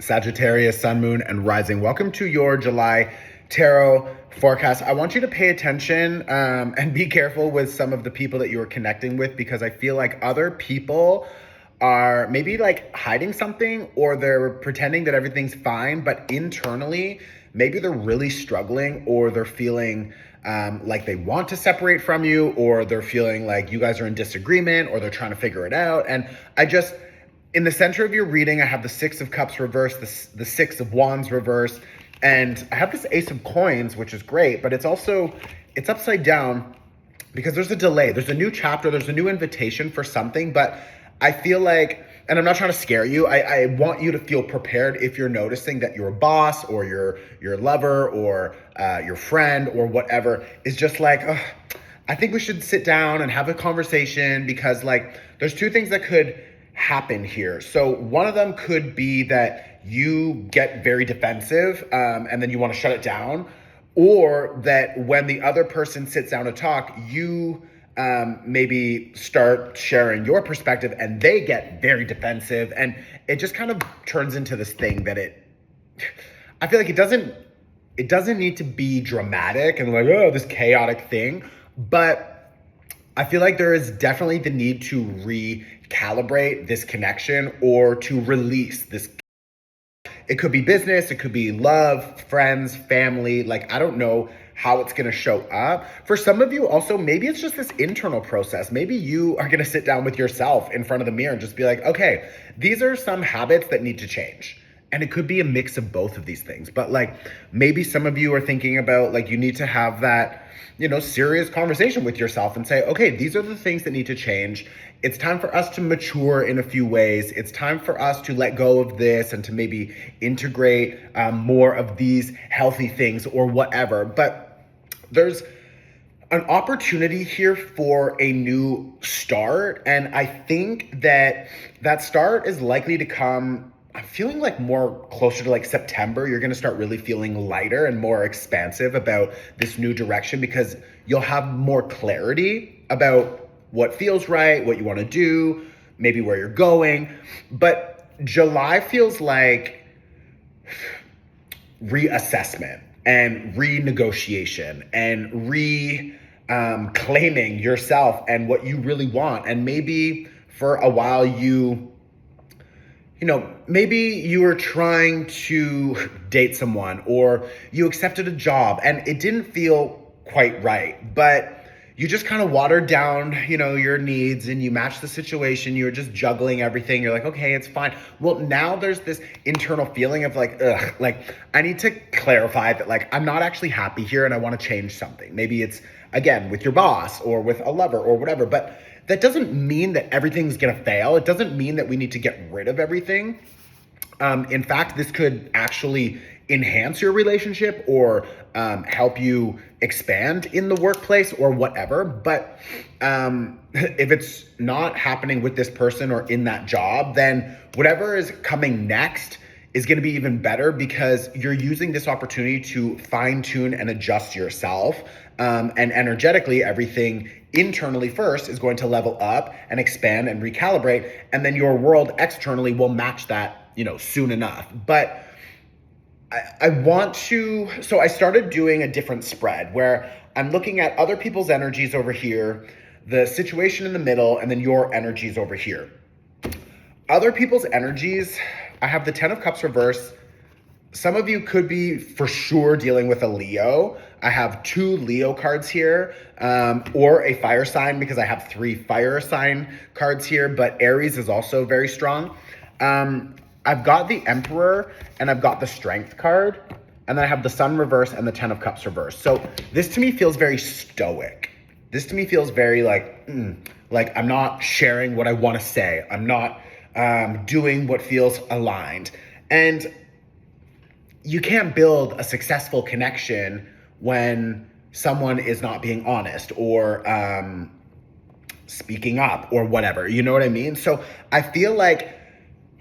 Sagittarius, Sun, Moon, and Rising. Welcome to your July tarot forecast. I want you to pay attention and be careful with some of the people that you are connecting with, because I feel like other people are maybe like hiding something, or they're pretending that everything's fine, but internally, maybe they're really struggling, or they're feeling like they want to separate from you, or they're feeling like you guys are in disagreement, or they're trying to figure it out. And in the center of your reading, I have the Six of Cups reversed, the Six of Wands reversed, and I have this Ace of Coins, which is great, but it's upside down because there's a delay. There's a new chapter, there's a new invitation for something, but I feel like, and I'm not trying to scare you, I want you to feel prepared if you're noticing that your boss or your lover or your friend or whatever is just like, oh, I think we should sit down and have a conversation, because like there's two things that could happen here. So one of them could be that you get very defensive and then you want to shut it down, or that when the other person sits down to talk, you maybe start sharing your perspective and they get very defensive, and it just kind of turns into this thing that I feel like it doesn't need to be dramatic and like, oh, this chaotic thing, but I feel like there is definitely the need to recalibrate this connection, or to release this. It could be business, it could be love, friends, family. Like, I don't know how it's going to show up. For some of you also, maybe it's just this internal process. Maybe you are going to sit down with yourself in front of the mirror and just be like, okay, these are some habits that need to change. And it could be a mix of both of these things. But like, maybe some of you are thinking about like, you need to have that, serious conversation with yourself and say, okay, these are the things that need to change. It's time for us to mature in a few ways. It's time for us to let go of this and to maybe integrate more of these healthy things or whatever. But there's an opportunity here for a new start. And I think that start is likely to come, I'm feeling like more closer to like September. You're going to start really feeling lighter and more expansive about this new direction, because you'll have more clarity about what feels right, what you want to do, maybe where you're going. But July feels like reassessment and renegotiation and claiming yourself and what you really want. And maybe for a while maybe you were trying to date someone, or you accepted a job and it didn't feel quite right, but you just kind of watered down, your needs, and you matched the situation. You were just juggling everything. You're like, okay, it's fine. Well, now there's this internal feeling of like, ugh, like I need to clarify that like, I'm not actually happy here and I want to change something. Maybe it's again with your boss or with a lover or whatever, but that doesn't mean that everything's going to fail. It doesn't mean that we need to get rid of everything. In fact, this could actually enhance your relationship or help you expand in the workplace or whatever. But if it's not happening with this person or in that job, then whatever is coming next is going to be even better, because you're using this opportunity to fine tune and adjust yourself. And energetically, everything internally first is going to level up and expand and recalibrate. And then your world externally will match that, soon enough. But so I started doing a different spread where I'm looking at other people's energies over here, the situation in the middle, and then your energies over here. Other people's energies, I have the Ten of Cups reversed. Some of you could be for sure dealing with a Leo. I have 2 Leo cards here, or a fire sign, because I have 3 fire sign cards here, but Aries is also very strong. I've got the Emperor and I've got the Strength card, and then I have the Sun reverse and the Ten of Cups reverse. So this to me feels very stoic. This to me feels very like I'm not sharing what I want to say. I'm not doing what feels aligned. And you can't build a successful connection when someone is not being honest or speaking up or whatever. You know what I mean? So I feel like,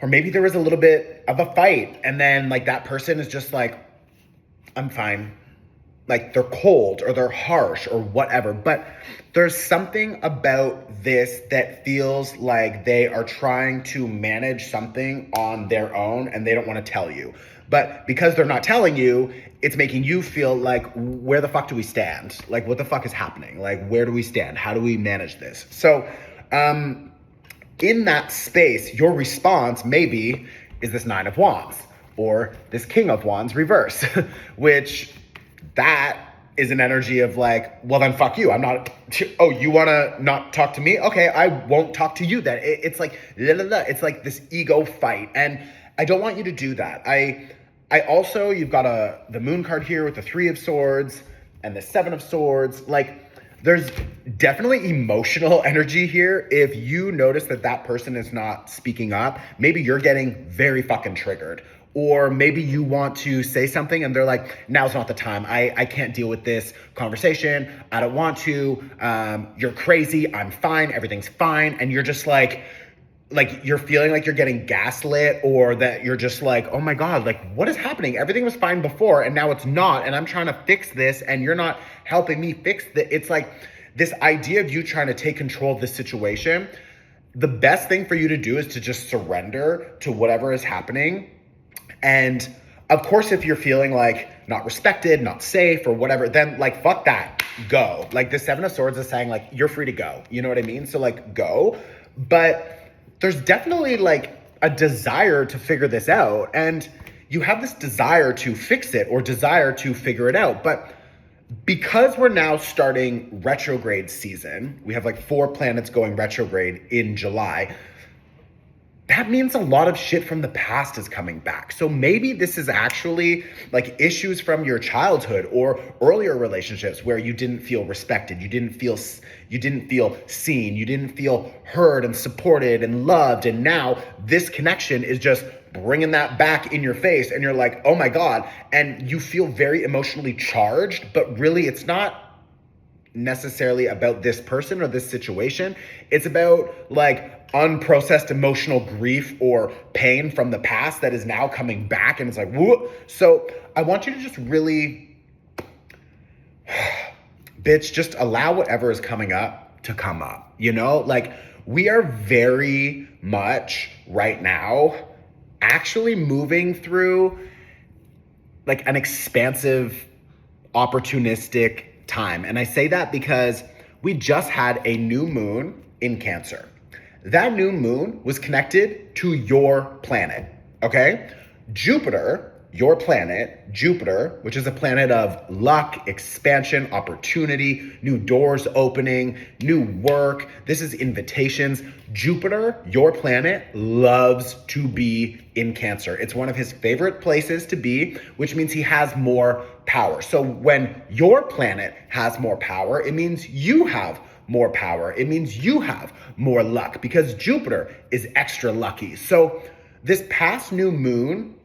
or maybe there was a little bit of a fight, and then like that person is just like, I'm fine. like they're cold or they're harsh or whatever, but there's something about this that feels like they are trying to manage something on their own and they don't want to tell you. But because they're not telling you, it's making you feel like, where the fuck do we stand? Like, what the fuck is happening? Like, where do we stand? How do we manage this? So, in that space, your response maybe is this Nine of Wands or this King of Wands reverse, which that is an energy of like, well, then fuck you. I'm not, oh, you want to not talk to me? Okay, I won't talk to you then. It's like, it's like this ego fight. And I don't want you to do that. I also, you've got the Moon card here with the Three of Swords and the Seven of Swords. Like, there's definitely emotional energy here. If you notice that that person is not speaking up, maybe you're getting very fucking triggered. Or maybe you want to say something and they're like, now's not the time. I can't deal with this conversation. I don't want to. You're crazy. I'm fine. Everything's fine. And you're just like you're feeling like you're getting gaslit, or that you're just like, oh my God, like what is happening? Everything was fine before and now it's not. And I'm trying to fix this and you're not helping me fix it. It's like this idea of you trying to take control of this situation. The best thing for you to do is to just surrender to whatever is happening. And of course, if you're feeling like not respected, not safe or whatever, then like, fuck that, go. Like the Seven of Swords is saying like, you're free to go. You know what I mean? So like, go. But there's definitely like a desire to figure this out. And you have this desire to fix it or desire to figure it out. But because we're now starting retrograde season, we have like 4 planets going retrograde in July. That means a lot of shit from the past is coming back. So maybe this is actually like issues from your childhood or earlier relationships where you didn't feel respected, you didn't feel seen, you didn't feel heard and supported and loved. And now this connection is just bringing that back in your face and you're like, oh my God. And you feel very emotionally charged, but really it's not necessarily about this person or this situation. It's about like unprocessed emotional grief or pain from the past that is now coming back, and it's like, whoop. So I want you to just really, bitch, just allow whatever is coming up to come up. You know, like we are very much right now actually moving through like an expansive, opportunistic time. And I say that because we just had a new moon in Cancer. That new moon was connected to your planet, okay? Jupiter, your planet, Jupiter, which is a planet of luck, expansion, opportunity, new doors opening, new work. This is invitations. Jupiter, your planet, loves to be in Cancer. It's one of his favorite places to be, which means he has more power. So when your planet has more power, it means you have more power. It means you have more luck because Jupiter is extra lucky. So this past new moon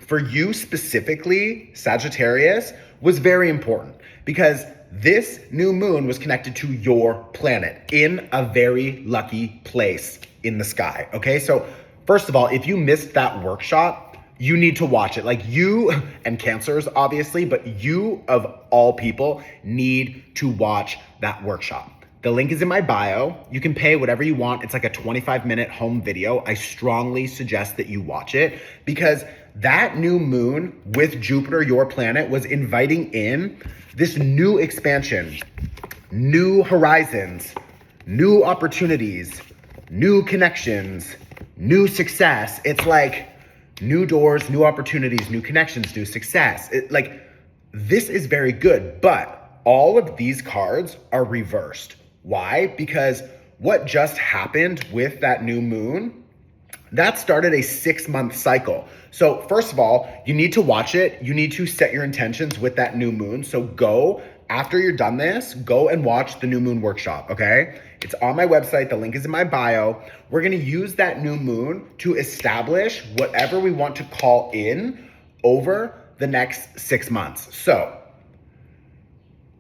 for you specifically, Sagittarius, was very important because this new moon was connected to your planet in a very lucky place in the sky. Okay, so first of all, if you missed that workshop, you need to watch it. Like you and Cancers, obviously, but you of all people need to watch that workshop. The link is in my bio. You can pay whatever you want. It's like a 25-minute home video. I strongly suggest that you watch it because that new moon with Jupiter, your planet, was inviting in this new expansion, new horizons, new opportunities, new connections, new success. It's like new doors, new opportunities, new connections, new success. This is very good, but all of these cards are reversed. Why? Because what just happened with that new moon, that started a 6-month cycle. So first of all, you need to watch it. You need to set your intentions with that new moon. So go, after you're done this, go and watch the new moon workshop, okay? It's on my website. The link is in my bio. We're gonna use that new moon to establish whatever we want to call in over the next 6 months. So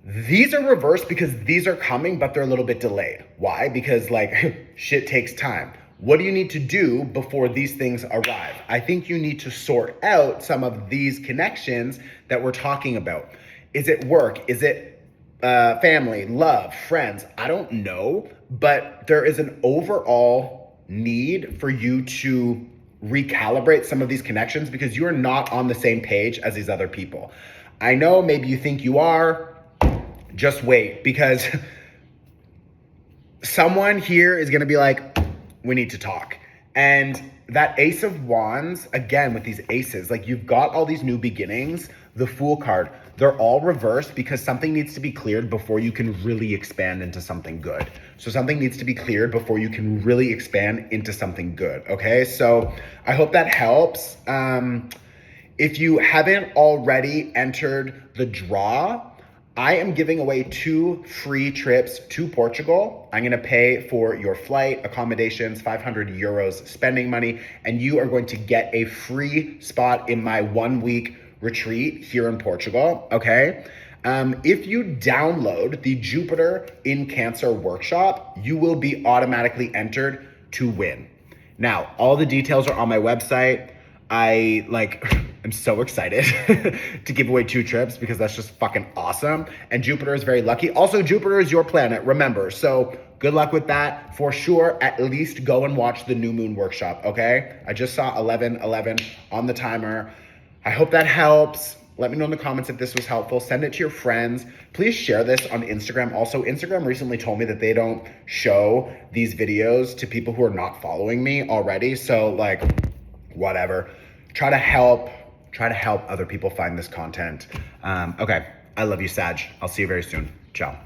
these are reversed because these are coming, but they're a little bit delayed. Why? Because like shit takes time. What do you need to do before these things arrive? I think you need to sort out some of these connections that we're talking about. Is it work? Is it family, love, friends? I don't know, but there is an overall need for you to recalibrate some of these connections because you're not on the same page as these other people. I know maybe you think you are. Just wait, because someone here is going to be like, we need to talk. And that Ace of Wands, again, with these aces, like you've got all these new beginnings, the Fool card, they're all reversed because something needs to be cleared before you can really expand into something good. So something needs to be cleared before you can really expand into something good. Okay. So I hope that helps. If you haven't already entered the draw, I am giving away 2 free trips to Portugal. I'm gonna pay for your flight, accommodations, 500 euros spending money, and you are going to get a free spot in my 1-week retreat here in Portugal, okay? If you download the Jupiter in Cancer workshop, you will be automatically entered to win. Now, all the details are on my website. I'm so excited to give away 2 trips because that's just fucking awesome. And Jupiter is very lucky. Also, Jupiter is your planet, remember. So good luck with that. For sure, at least go and watch the New Moon workshop, okay? I just saw 11:11 on the timer. I hope that helps. Let me know in the comments if this was helpful. Send it to your friends. Please share this on Instagram. Also, Instagram recently told me that they don't show these videos to people who are not following me already. So like, whatever. Try to help other people find this content. Okay, I love you, Sag. I'll see you very soon. Ciao.